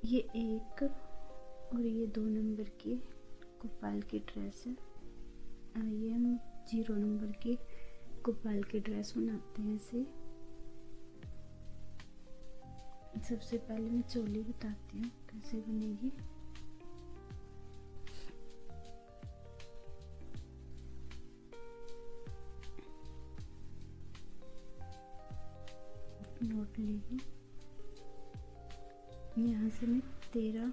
ये एक और ये 2 नंबर की गोपाल की ड्रेस है। आइए हम 0 नंबर की गोपाल की ड्रेस बनाते हैं ऐसे। सबसे पहले मैं चोली बताती हूँ कैसे बनेगी। नोट लेगी, यहाँ से मैं 13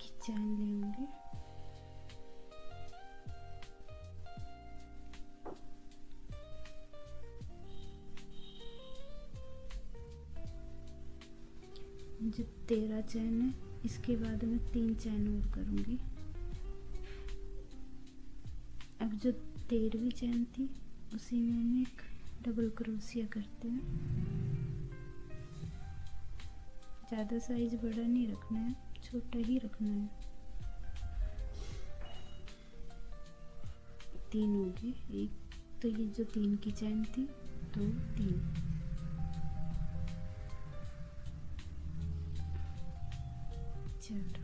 की चैन लेंगे। जब 13 चैन है, इसके बाद मैं 3 चैन और करूँगी। अब जो 13वीं चैन थी उसी में हम एक डबल क्रोशिया करते हैं। ज़्यादा साइज बड़ा नहीं रखना है, छोटा ही रखना है। 3 हो गए। एक तो ये जो 3 की चैन थी, 2 3, चार।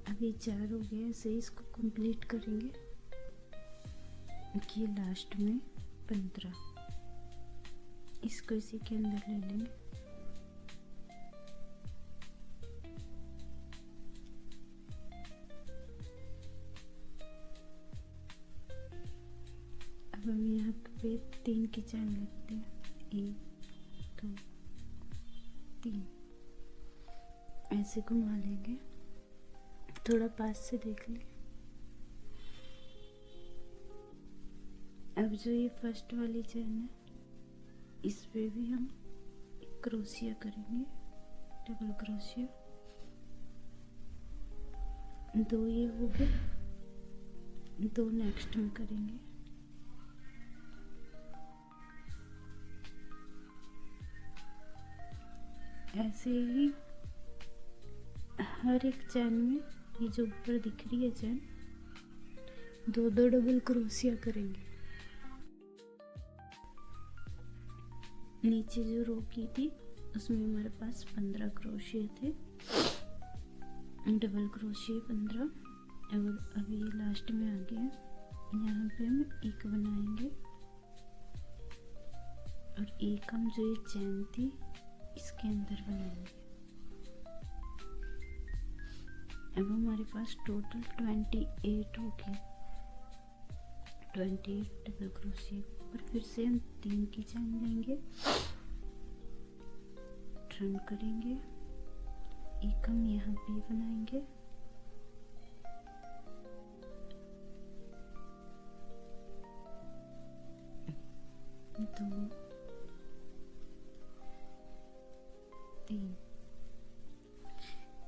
अब ये 4 हो गया। ऐसे इसको कंप्लीट करेंगे कि लास्ट में 15 इसको इसी के अंदर ले लेंगे। अब हम यहाँ पे 3 की चैन लगते हैं। 1 2 3 ऐसे घुमा लेंगे। थोड़ा पास से देख लें। अब जो ये फर्स्ट वाली चैन है, इस पे भी हम क्रोशिया करेंगे, डबल क्रोशिया। 2 ये हो गए, 2 नेक्स्ट में करेंगे। ऐसे ही हर एक चैन में, ये जो ऊपर दिख रही है चैन, 2 डबल क्रोशिया करेंगे। नीचे जो रो की थी उसमें हमारे पास 15 क्रोशिया थे, डबल क्रोशिया 15। और अभी ये लास्ट में आ गया। यहाँ पे हम एक बनाएंगे और एक हम जो ये चैन थी इसके अंदर बनाएंगे। अब हमारे पास टोटल 28 हो गए। 28 डबल क्रोशिया। और फिर से हम 3 की चैन लेंगे, टर्न करेंगे, एक हम यहाँ पे बनाएंगे, दो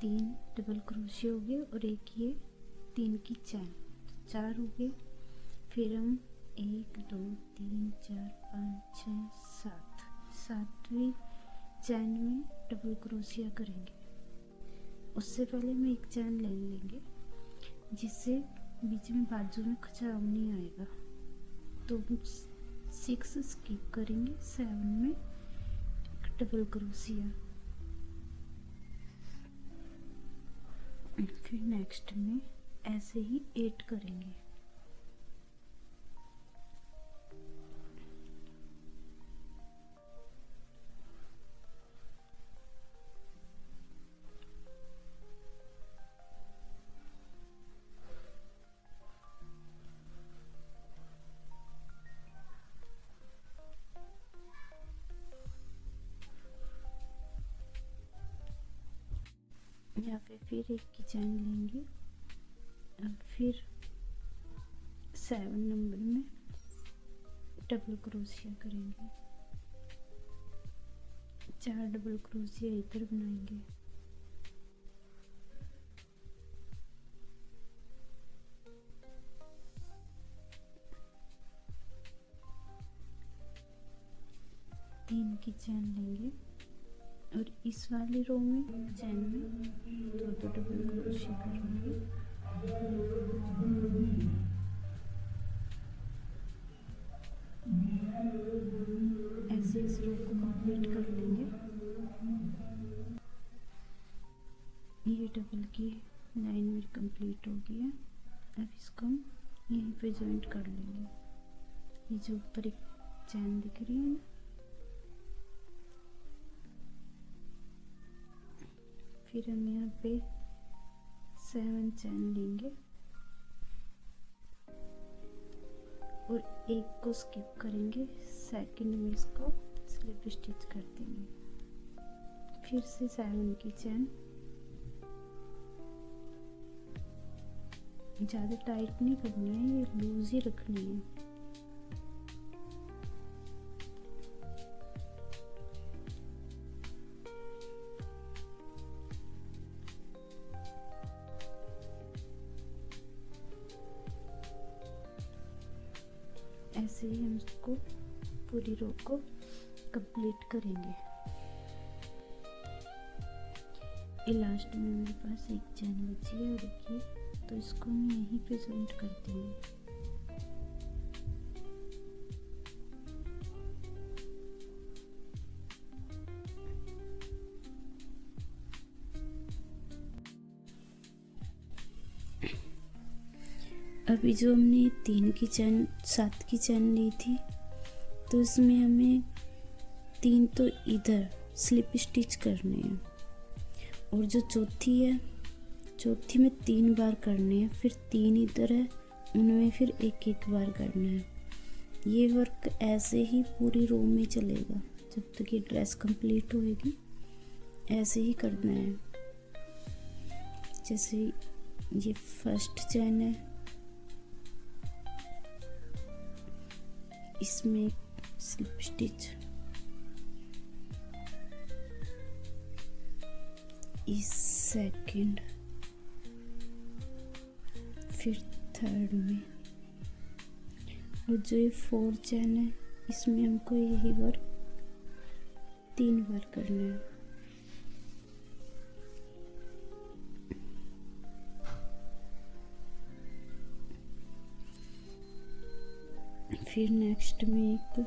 3 डबल क्रोशिया हो गए और एक ये 3 की चैन, 4 हो गए। फिर हम 1 2 3 4 5 6 7, 7वीं चैन में डबल क्रोशिया करेंगे। उससे पहले हम एक चैन ले लेंगे जिससे बीच में बाजू में खिंचाव नहीं आएगा। तो 6 स्किप करेंगे, 7 में एक डबल क्रोशिया। फिर नेक्स्ट में ऐसे ही 8 करेंगे। यहाँ पे फिर एक की चैन लेंगे और फिर 7 नंबर में डबल क्रोशिया करेंगे। 4 डबल क्रोशिया इधर बनाएंगे। तीन की चैन लेंगे और इस वाली रो में चैन में 2 डबल क्रोशिया करेंगे। ऐसे से इस रो को कंप्लीट कर लेंगे। ये डबल की लाइन मेरी कंप्लीट हो गई है। अब इसको हम यहीं पे जॉइंट कर लेंगे। ये जो ऊपर एक चैन दिख रही है ना, फिर हम यहाँ पे 7 चैन लेंगे और एक को स्किप करेंगे, सेकंड में इसको स्लिप स्टिच कर देंगे। फिर से 7 की चैन, ज़्यादा टाइट नहीं करनी है, ये लूज ही रखनी है। ऐसे ही हम इसको पूरी रो को कंप्लीट करेंगे। ये लास्ट में मेरे पास एक चैन बची है और एक ये, तो इसको हम यहीं पे जॉइंट कर देंगे। अभी जो हमने 3 की चैन 7 की चैन ली थी, तो इसमें हमें 3 तो इधर स्लिप स्टिच करने हैं और जो चौथी है, चौथी में 3 बार करने हैं, फिर 3 इधर है, उनमें फिर एक एक बार करना है। ये वर्क ऐसे ही पूरी रो में चलेगा जब तक ये ड्रेस कंप्लीट होएगी, ऐसे ही करना है। जैसे ये फर्स्ट चैन है, इसमें स्लिप स्टिच, इस सेकंड, फिर थर्ड में, और जो ये 4 चैन है, इसमें हमको यही वर्क 3 बार करना है। फिर नेक्स्ट में एक,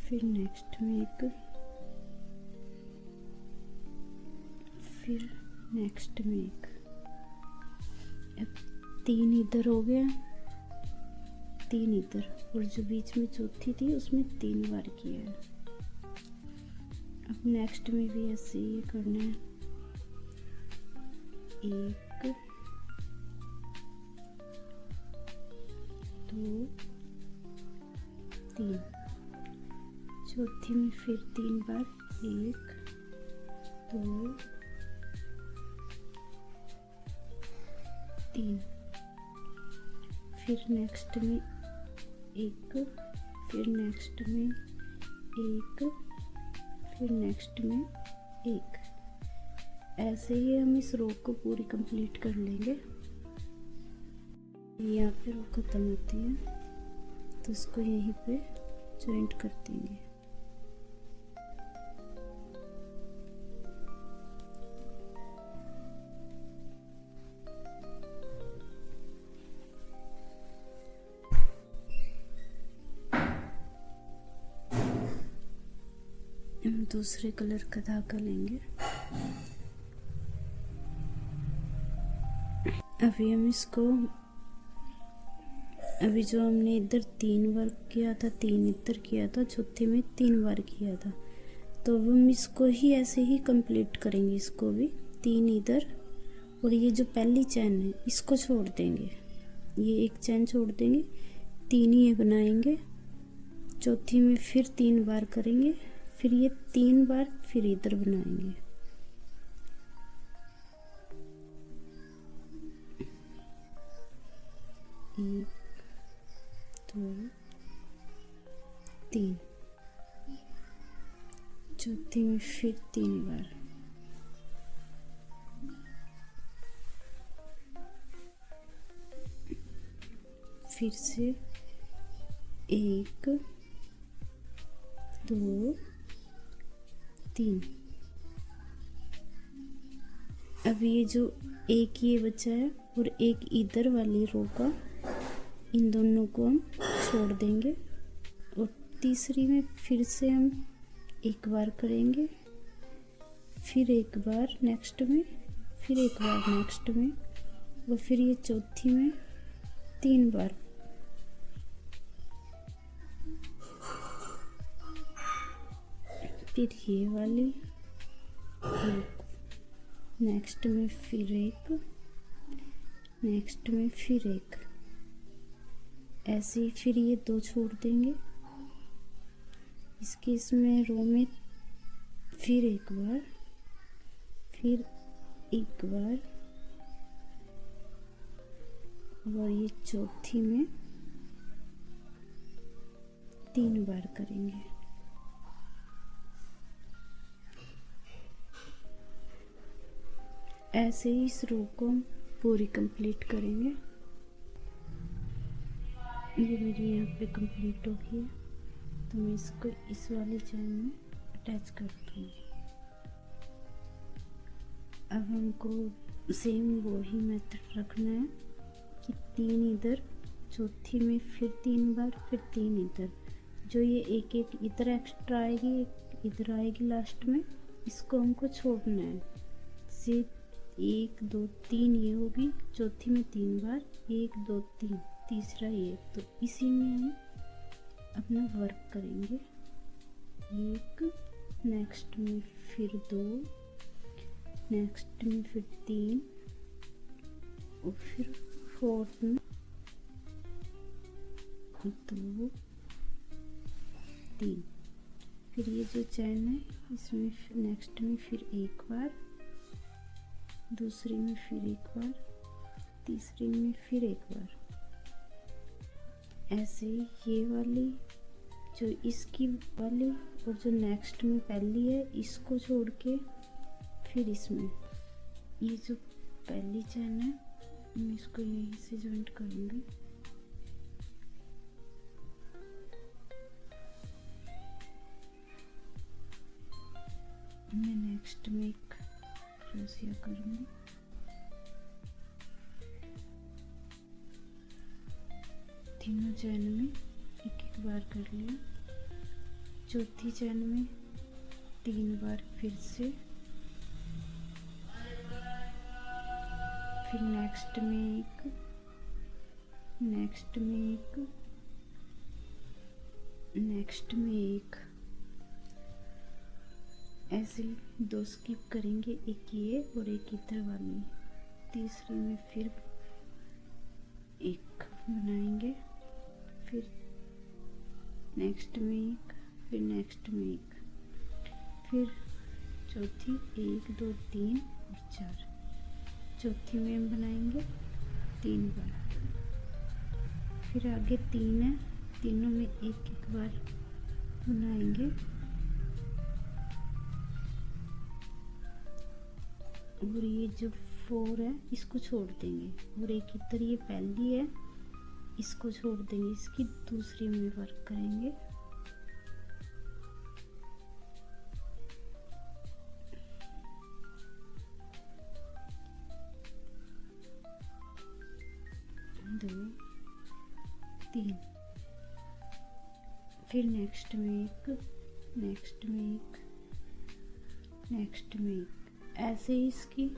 फिर नेक्स्ट में एक, फिर नेक्स्ट में एक। अब 3 इधर हो गया, 3 इधर, और जो बीच में चौथी थी उसमें 3 बार किया है। अब नेक्स्ट में भी ऐसे ही करना है, 1 2 3, चौथी में फिर 3 बार, 1 2 3, फिर नेक्स्ट में 1, फिर नेक्स्ट में 1, फिर नेक्स्ट में 1। ऐसे ही हम इस रो को पूरी कंप्लीट कर लेंगे। यहाँ पे रो खत्म होती है, तो इसको यहीं पे जॉइंट कर देंगे। हम दूसरे कलर का धागा लेंगे। अभी हम इसको, अभी जो हमने इधर 3 बार किया था, 3 इधर किया था, चौथे में 3 बार किया था, तो अब हम इसको ही ऐसे ही कंप्लीट करेंगे। इसको भी 3 इधर, और ये जो पहली चैन है इसको छोड़ देंगे, ये एक चैन छोड़ देंगे, 3 ये बनाएंगे, चौथी में फिर 3 बार करेंगे, फिर ये 3 बार फिर इधर बनाएंगे। एक 2 3, चौथी में फिर 3 बार, फिर से 1 2 3। अब ये जो एक ये बचा है और एक इधर वाली रो का, इन दोनों को हम छोड़ देंगे और तीसरी में फिर से हम एक बार करेंगे, फिर एक बार नेक्स्ट में, फिर एक बार नेक्स्ट में, और फिर ये चौथी में 3 बार। फिर ये वाली एक, नेक्स्ट में फिर एक, नेक्स्ट में फिर एक, ऐसे ही फिर ये 2 छोड़ देंगे। इसके इसमें रो में फिर एक बार, फिर एक बार, और ये चौथी में 3 बार करेंगे। ऐसे ही इस रो को हम पूरी कंप्लीट करेंगे। ये मेरी यहाँ पे कंप्लीट हो गई है, तो मैं इसको इस वाले चैन में अटैच कर दूँगी। अब हमको सेम वही मेथड रखना है कि 3 इधर, चौथी में फिर 3 बार, फिर 3 इधर। जो ये एक एक इधर एक्स्ट्रा आएगी, एक इधर आएगी लास्ट में, इसको हमको छोड़ना है। से 1 2 3 ये होगी, चौथी में 3 बार, 1 2 3, तीसरा ये। तो इसी में हम अपना वर्क करेंगे। 1, नेक्स्ट में फिर 2, नेक्स्ट में फिर 3, और फिर फोर्थ में 2 3। फिर ये जो चैन है इसमें नेक्स्ट में फिर एक बार, दूसरी में फिर एक बार, तीसरी में फिर एक बार। ऐसे ही ये वाली जो इसकी वाली और जो नेक्स्ट में पहली है, इसको छोड़ के फिर इसमें ये जो पहली चैन है, मैं इसको यहीं से जॉइंट करूँगी। मैं नेक्स्ट में एक क्रोशिया करूँगी। तीनों चैन में एक एक बार कर लिया। चौथी चैन में 3 बार फिर से, फिर नेक्स्ट में एक, नेक्स्ट में एक, नेक्स्ट में एक। ऐसे 2 स्किप करेंगे, एक ये और एक इधर वाली। तीसरी में फिर एक बनाएंगे, फिर नेक्स्ट में एक, फिर नेक्स्ट में एक, फिर चौथी 1 2 3 और 4। चौथी में हम बनाएंगे 3 बार। फिर आगे 3 है, तीनों में एक एक बार बनाएंगे, और ये जो 4 है इसको छोड़ देंगे, और एक इधर ये पहली है इसको छोड़ देंगे, इसकी दूसरी में वर्क करेंगे। दो 3, फिर नेक्स्ट में एक, नेक्स्ट में एक, नेक्स्ट में एक। ऐसे ही इसकी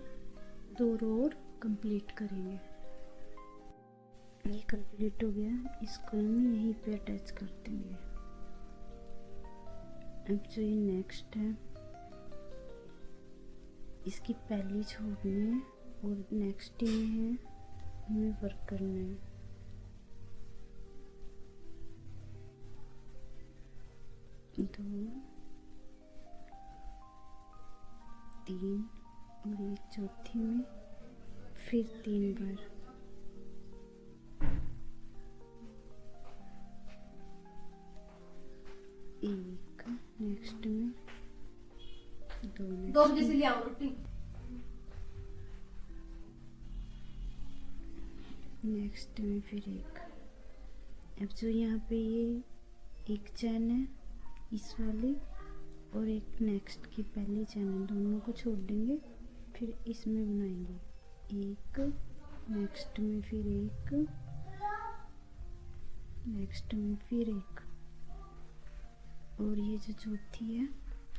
2 रो और कंप्लीट करेंगे। ये कंप्लीट हो गया, इसको हम यहीं पे अटैच कर देंगे। अब जो ये नेक्स्ट है, इसकी पहली छोड़नी है और नेक्स्ट में है हमें वर्क करना है। दो 3 और ये चौथी में फिर 3 बार। एक नेक्स्ट में, 2 बजे से ले आओ रोटी। नेक्स्ट में फिर एक। अब जो यहाँ पे ये एक चैन है इस वाली, और एक नेक्स्ट की पहली चैन है, दोनों को छोड़ देंगे, फिर इसमें बनाएंगे एक, नेक्स्ट में फिर एक, नेक्स्ट में फिर एक। और ये जो चौथी है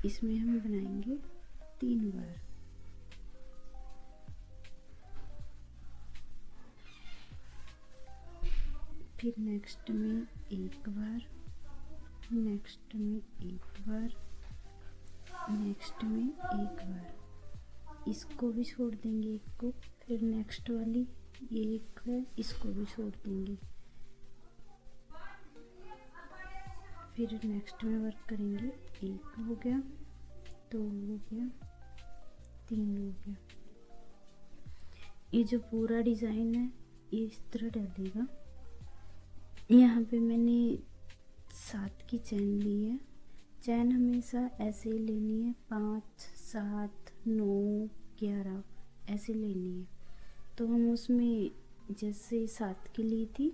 इसमें हम बनाएंगे 3 बार। फिर नेक्स्ट में 1 बार, नेक्स्ट में 1 बार, नेक्स्ट में 1 बार, इसको भी छोड़ देंगे एक को। फिर नेक्स्ट वाली ये एक है, इसको भी छोड़ देंगे। फिर नेक्स्ट में वर्क करेंगे, 1 हो गया, 2 हो गया, 3 हो गया। ये जो पूरा डिज़ाइन है ये इस तरह डलेगा। यहाँ पे मैंने 7 की चैन ली है। चैन हमेशा ऐसे ही लेनी है, 5, 7, 9, 11 ऐसे लेनी है। तो हम उसमें जैसे 7 की ली थी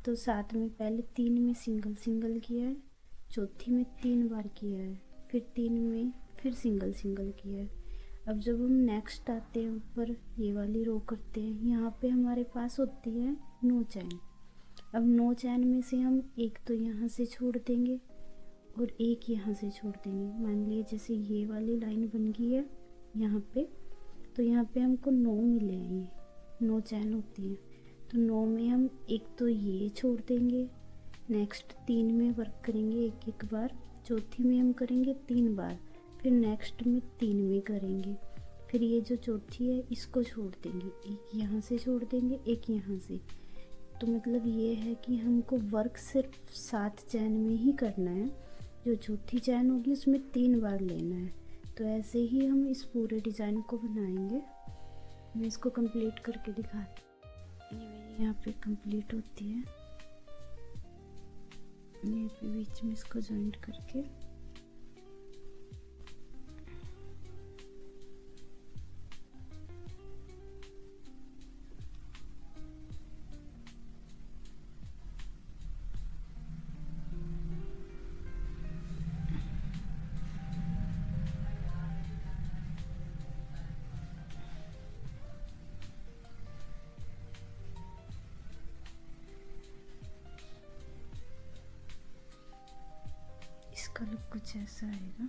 तो 7 में पहले 3 में सिंगल सिंगल किया है, चौथी में 3 बार किया है, फिर 3 में फिर सिंगल सिंगल किया है। अब जब हम नेक्स्ट आते हैं ऊपर ये वाली रो करते हैं, यहाँ पे हमारे पास होती है 9 चैन। अब 9 चैन में से हम एक तो यहाँ से छोड़ देंगे और एक यहाँ से छोड़ देंगे। मान लीजिए जैसे ये वाली लाइन बन गई है यहाँ पे, तो यहाँ पे हमको 9 मिले हैं, ये 9 चैन होती है। तो 9 में हम एक तो ये छोड़ देंगे, नेक्स्ट 3 में वर्क करेंगे एक एक बार, चौथी में हम करेंगे 3 बार, फिर नेक्स्ट में 3 में करेंगे। फिर ये जो चौथी है इसको छोड़ देंगे, एक यहाँ से छोड़ देंगे, एक यहाँ से। तो मतलब ये है कि हमको वर्क सिर्फ 7 चैन में ही करना है। जो चौथी चैन होगी उसमें 3 बार लेना है। तो ऐसे ही हम इस पूरे डिज़ाइन को बनाएंगे। मैं इसको कंप्लीट करके दिखाती हूँ। ये मेरी यहाँ पे कंप्लीट होती है, ये पे बीच में इसको जॉइंट करके इसका लुक कुछ ऐसा आएगा।